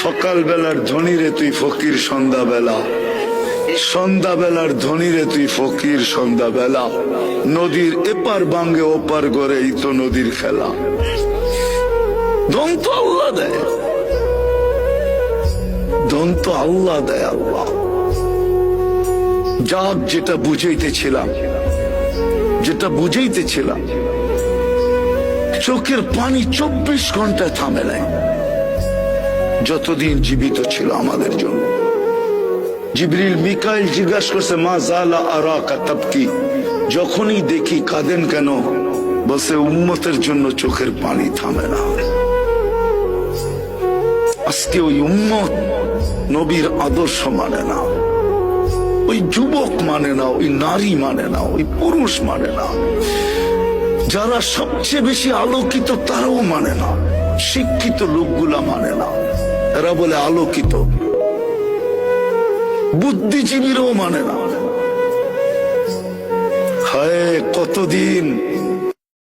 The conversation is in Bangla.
সকাল বেলার ধনী রে তুই ফকির সন্ধ্যাবেলা, সন্ধ্যাবেলার ধনী রে তুই ফকির সন্ধ্যাবেলা। নদীর এপার ভাঙ্গে ওপার গড়ে এই তো নদীর খেলা। ধন তো আল্লাহ দেয়, ধন তো আল্লাহ দেয়। আল্লাহ যাক, যেটা বুঝাইতেছিলাম, চোখের পানি 24 ঘন্টায় থামে নাই যতদিন জীবিত ছিল আমাদের জন্য। জিবরিল মিকাইল জিজ্ঞাসা করছে, মা জালা আরাকা তাবকি, যখনই দেখি কাঁদেন কেন? বলছে উম্মতের জন্য চোখের পানি থামে না। আজকে ওই উম্মত নবীর আদর্শ মানে না, ওই যুবক মানে না, ওই নারী মানে না, ওই পুরুষ মানে না। যারা সবচেয়ে বেশি আলোকিত তারাও মানে না, শিক্ষিত লোকগুলা মানে না। এরা বলে আলোকিত, বুদ্ধিজীবীরাও মানে না। হায় কতদিন